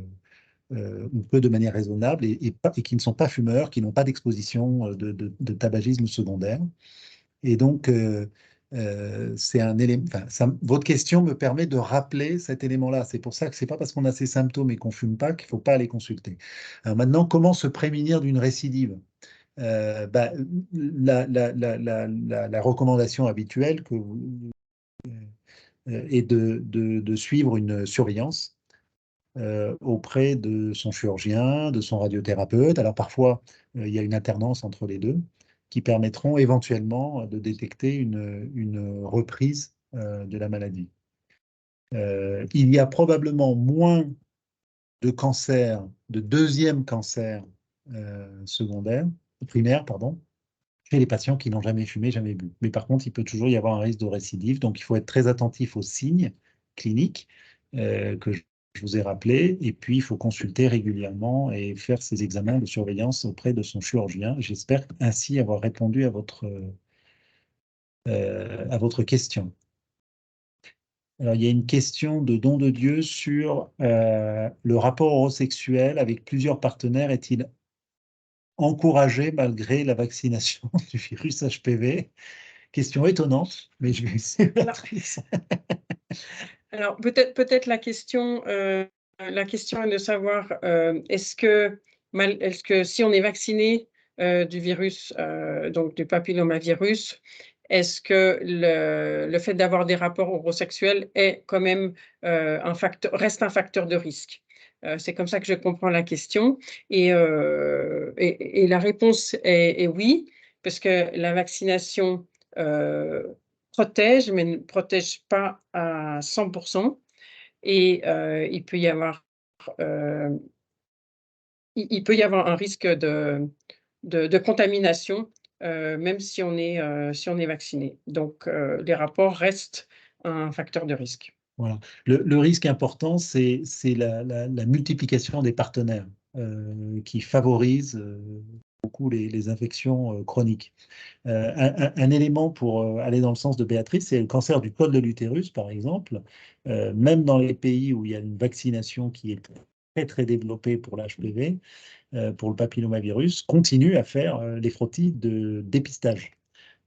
ou peu de manière raisonnable, et qui ne sont pas fumeurs, qui n'ont pas d'exposition de tabagisme secondaire. Et donc, c'est un élément. Enfin, votre question me permet de rappeler cet élément-là. C'est pour ça que c'est pas parce qu'on a ces symptômes et qu'on fume pas qu'il faut pas aller consulter. Alors maintenant, comment se prémunir d'une récidive? Bah, la recommandation habituelle est de suivre une surveillance auprès de son chirurgien, de son radiothérapeute. Alors parfois, il y a une alternance entre les deux qui permettront éventuellement de détecter une reprise de la maladie. Il y a probablement moins de cancers, de deuxième cancer primaire, pardon, chez les patients qui n'ont jamais fumé, jamais bu. Mais par contre, il peut toujours y avoir un risque de récidive, donc il faut être très attentif aux signes cliniques que je vous ai rappelés, et puis il faut consulter régulièrement et faire ces examens de surveillance auprès de son chirurgien. J'espère ainsi avoir répondu à votre question. Alors, il y a une question de Don de Dieu sur le rapport homosexuel avec plusieurs partenaires est-il encouragé malgré la vaccination du virus HPV? Question étonnante, mais je vais laisser Béatrice. Alors, peut-être la question est de savoir est-ce que si on est vacciné du virus, donc du papillomavirus, est-ce que le fait d'avoir des rapports homosexuels est quand même reste un facteur de risque? C'est comme ça que je comprends la question. Et la réponse est oui, parce que la vaccination protège, mais ne protège pas à 100%. Et il peut y avoir un risque de contamination, même si on est vacciné. Donc, les rapports restent un facteur de risque. Voilà. Le risque important, c'est la multiplication des partenaires qui favorise beaucoup les infections chroniques. Un élément pour aller dans le sens de Béatrice, c'est le cancer du col de l'utérus, par exemple. Même dans les pays où il y a une vaccination qui est très, très développée pour l'HPV, pour le papillomavirus, continue à faire les frottis de dépistage.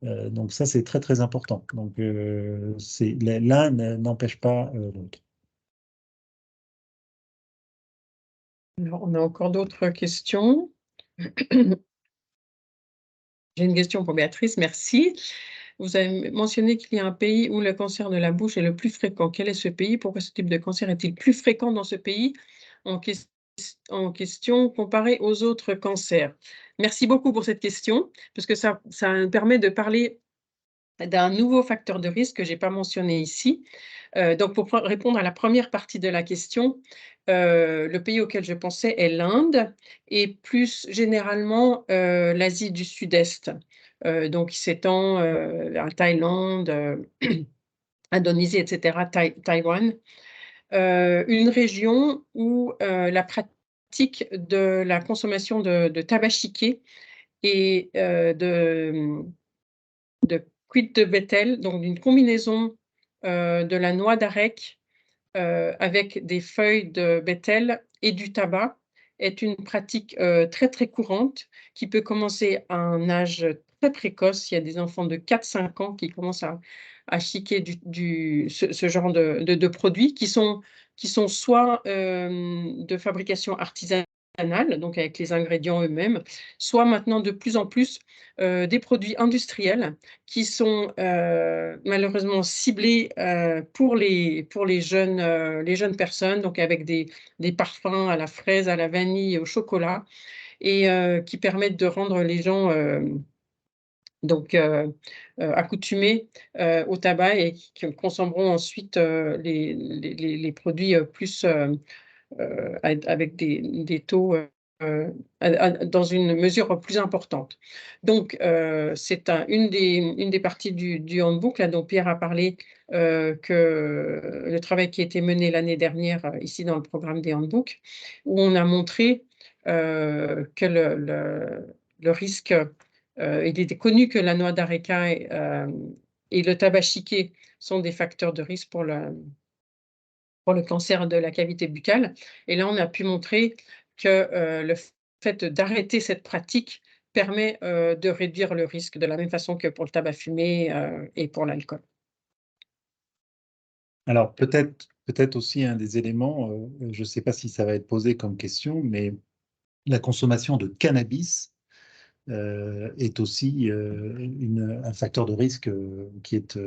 Donc ça, c'est très, très important. Donc l'un n'empêche pas l'autre. Alors, on a encore d'autres questions. J'ai une question pour Béatrice, merci. Vous avez mentionné qu'il y a un pays où le cancer de la bouche est le plus fréquent. Quel est ce pays? Pourquoi ce type de cancer est-il plus fréquent dans ce pays en question comparé aux autres cancers? Merci beaucoup pour cette question, parce que ça me permet de parler d'un nouveau facteur de risque que je n'ai pas mentionné ici. Donc, pour répondre à la première partie de la question, le pays auquel je pensais est l'Inde et plus généralement l'Asie du Sud-Est. Donc, il s'étend à Thaïlande, Indonésie, etc., Taïwan. une région où la pratique de la consommation de tabac chiqué et de cuite de bétel, donc d'une combinaison de la noix d'arec avec des feuilles de bétel et du tabac, est une pratique très très courante qui peut commencer à un âge très précoce. Il y a des enfants de 4-5 ans qui commencent à chiquer ce genre de produits qui sont soit de fabrication artisanale, donc avec les ingrédients eux-mêmes, soit maintenant de plus en plus des produits industriels qui sont malheureusement ciblés pour les jeunes personnes, donc avec des parfums à la fraise, à la vanille, au chocolat, et qui permettent de rendre les gens accoutumés au tabac et qui consommeront ensuite les produits plus avec des taux dans une mesure plus importante. Donc, c'est une des parties du handbook, là, dont Pierre a parlé, que le travail qui a été mené l'année dernière ici dans le programme des handbooks, où on a montré que le risque, il était connu que la noix d'aréca et le tabac chiqué sont des facteurs de risque pour le cancer de la cavité buccale. Et là, on a pu montrer que le fait d'arrêter cette pratique permet de réduire le risque de la même façon que pour le tabac fumé et pour l'alcool. Alors, peut-être aussi un des éléments, je ne sais pas si ça va être posé comme question, mais la consommation de cannabis est aussi un facteur de risque qui est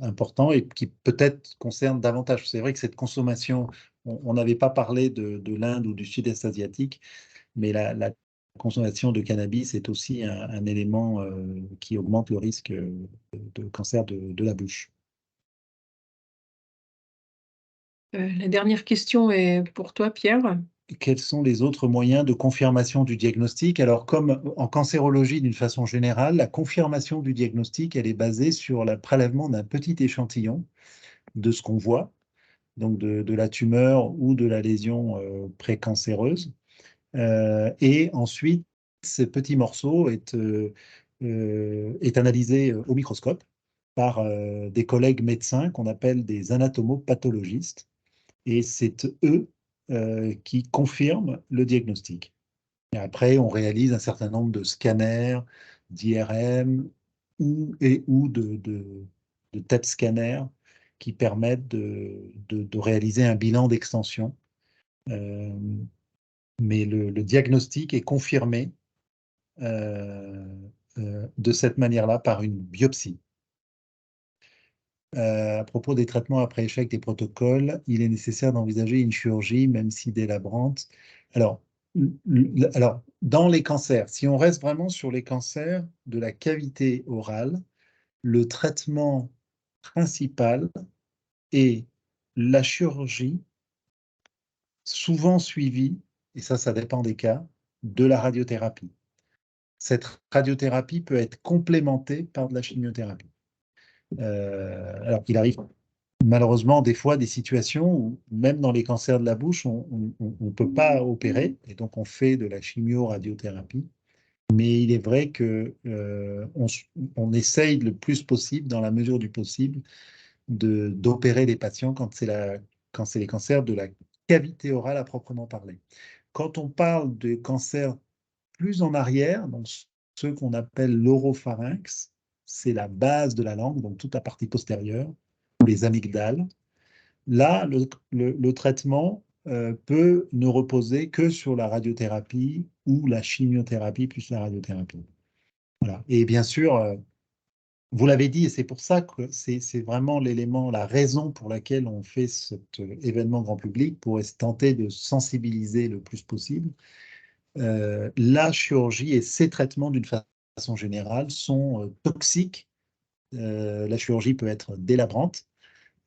important et qui peut-être concerne davantage. C'est vrai que cette consommation, on n'avait pas parlé de l'Inde ou du sud-est asiatique, mais la consommation de cannabis est aussi un élément qui augmente le risque de cancer de la bouche. La dernière question est pour toi, Pierre. Quels sont les autres moyens de confirmation du diagnostic? Alors, comme en cancérologie d'une façon générale, la confirmation du diagnostic, elle est basée sur le prélèvement d'un petit échantillon de ce qu'on voit, donc de la tumeur ou de la lésion précancéreuse. Et ensuite, ce petit morceau est analysé au microscope par des collègues médecins qu'on appelle des anatomopathologistes. Et c'est eux qui confirment le diagnostic. Et après, on réalise un certain nombre de scanners, d'IRM ou de TET scanners qui permettent de réaliser un bilan d'extension. Mais le diagnostic est confirmé de cette manière-là par une biopsie. À propos des traitements après échec des protocoles, il est nécessaire d'envisager une chirurgie, même si délabrante. Alors, dans les cancers, si on reste vraiment sur les cancers de la cavité orale, le traitement principal est la chirurgie, souvent suivie, et ça dépend des cas, de la radiothérapie. Cette radiothérapie peut être complémentée par de la chimiothérapie. Alors qu'il arrive malheureusement des fois des situations où, même dans les cancers de la bouche, on ne peut pas opérer, et donc on fait de la chimio-radiothérapie. Mais il est vrai que on essaye le plus possible, dans la mesure du possible, d'opérer les patients quand c'est les cancers de la cavité orale à proprement parler. Quand on parle de cancers plus en arrière, donc ceux qu'on appelle l'oropharynx, c'est la base de la langue, donc toute la partie postérieure, ou les amygdales. Là, le traitement peut ne reposer que sur la radiothérapie ou la chimiothérapie plus la radiothérapie. Voilà. Et bien sûr, vous l'avez dit, et c'est pour ça que c'est vraiment l'élément, la raison pour laquelle on fait cet événement grand public, pour tenter de sensibiliser le plus possible. La chirurgie et ses traitements d'une façon générale sont toxiques. La chirurgie peut être délabrante.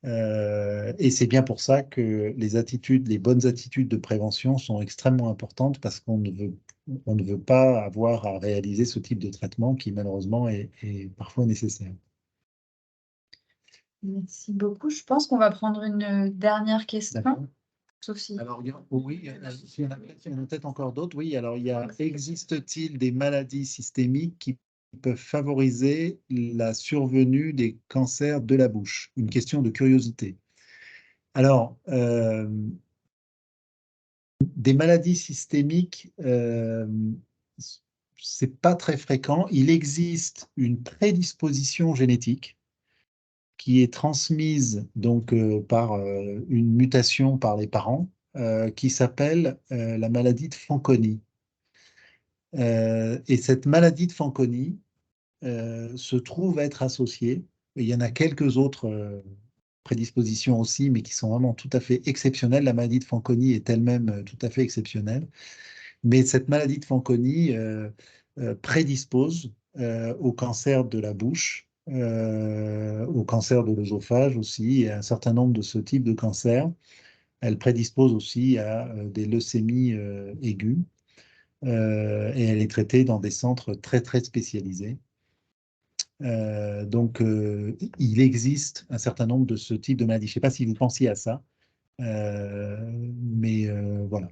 Et c'est bien pour ça que les bonnes attitudes de prévention sont extrêmement importantes parce qu'on ne veut pas avoir à réaliser ce type de traitement qui malheureusement est parfois nécessaire. Merci beaucoup. Je pense qu'on va prendre une dernière question. D'accord. Sauf si... Alors, oui, il y en a peut-être encore d'autres. Oui, alors existe-t-il des maladies systémiques qui peuvent favoriser la survenue des cancers de la bouche? Une question de curiosité. Alors, des maladies systémiques, c'est pas très fréquent. Il existe une prédisposition génétique qui est transmise donc par une mutation par les parents qui s'appelle la maladie de Fanconi. Et cette maladie de Fanconi se trouve être associée, et il y en a quelques autres prédispositions aussi, mais qui sont vraiment tout à fait exceptionnelles. La maladie de Fanconi est elle-même tout à fait exceptionnelle. Mais cette maladie de Fanconi prédispose au cancer de la bouche, au cancer de l'œsophage aussi, et à un certain nombre de ce type de cancer. Elle prédispose aussi à des leucémies aiguës, et elle est traitée dans des centres très, très spécialisés. Donc, il existe un certain nombre de ce type de maladies. Je ne sais pas si vous pensiez à ça, mais voilà.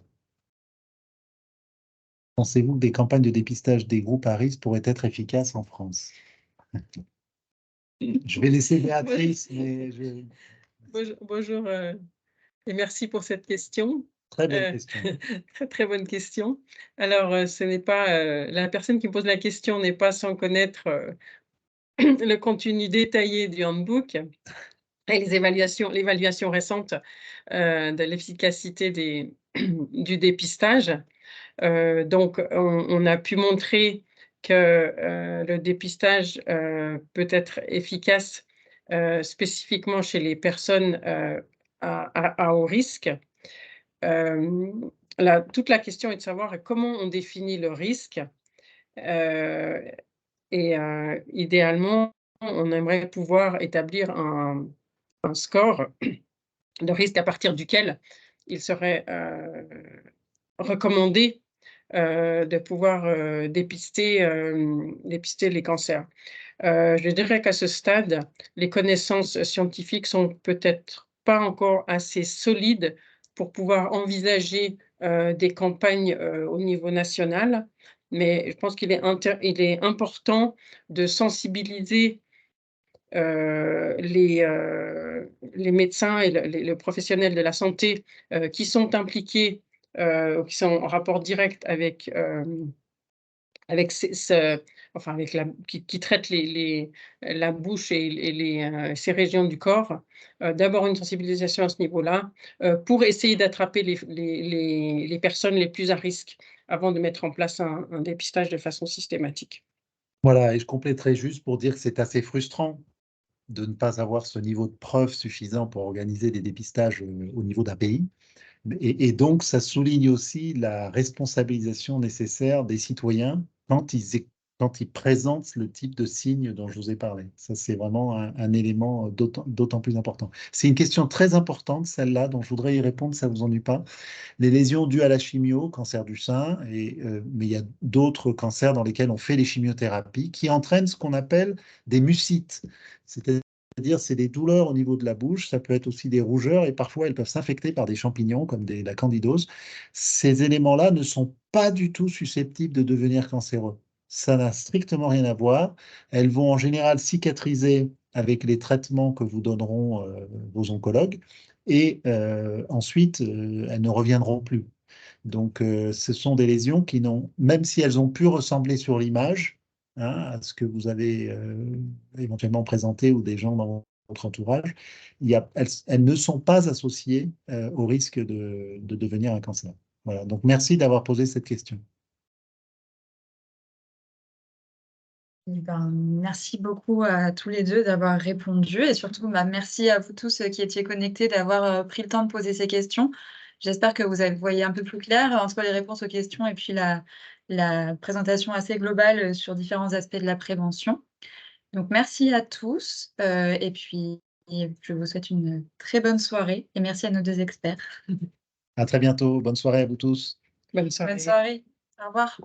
Pensez-vous que des campagnes de dépistage des groupes à risque pourraient être efficaces en France? Je vais laisser Béatrice, mais Bonjour et merci pour cette question. Très bonne question. Très, très bonne question. Alors, ce n'est pas la personne qui me pose la question n'est pas sans connaître le contenu détaillé du handbook et l'évaluation récente de l'efficacité du dépistage. Donc, on a pu montrer que le dépistage peut être efficace spécifiquement chez les personnes à haut risque. Toute la question est de savoir comment on définit le risque. Et idéalement, on aimerait pouvoir établir un score de risque à partir duquel il serait recommandé de pouvoir dépister les cancers. Je dirais qu'à ce stade, les connaissances scientifiques sont peut-être pas encore assez solides pour pouvoir envisager des campagnes au niveau national, mais je pense qu'il est important de sensibiliser les médecins et le professionnel de la santé qui sont impliqués, qui sont en rapport direct avec qui traitent la bouche et ces régions du corps, d'avoir une sensibilisation à ce niveau-là pour essayer d'attraper les personnes les plus à risque avant de mettre en place un dépistage de façon systématique. Voilà, et je compléterai juste pour dire que c'est assez frustrant de ne pas avoir ce niveau de preuve suffisant pour organiser des dépistages au niveau d'un pays. Et donc, ça souligne aussi la responsabilisation nécessaire des citoyens quand ils présentent le type de signes dont je vous ai parlé. Ça, c'est vraiment un élément d'autant plus important. C'est une question très importante, celle-là, dont je voudrais y répondre, ça ne vous ennuie pas. Les lésions dues à la chimio, cancer du sein, mais il y a d'autres cancers dans lesquels on fait les chimiothérapies qui entraînent ce qu'on appelle des mucites. C'est-à-dire, c'est des douleurs au niveau de la bouche, ça peut être aussi des rougeurs et parfois elles peuvent s'infecter par des champignons comme la candidose. Ces éléments-là ne sont pas du tout susceptibles de devenir cancéreux. Ça n'a strictement rien à voir. Elles vont en général cicatriser avec les traitements que vous donneront vos oncologues et ensuite elles ne reviendront plus. Donc, ce sont des lésions qui n'ont, même si elles ont pu ressembler sur l'image, hein, à ce que vous avez éventuellement présenté ou des gens dans votre entourage, elles ne sont pas associées au risque de devenir un cancer. Voilà. Donc, merci d'avoir posé cette question. Merci beaucoup à tous les deux d'avoir répondu et surtout merci à vous tous qui étiez connectés d'avoir pris le temps de poser ces questions. J'espère que vous voyez un peu plus clair entre les réponses aux questions et puis la présentation assez globale sur différents aspects de la prévention. Donc merci à tous et puis je vous souhaite une très bonne soirée et merci à nos deux experts. À très bientôt. Bonne soirée à vous tous. Bonne soirée. Bonne soirée. Au revoir.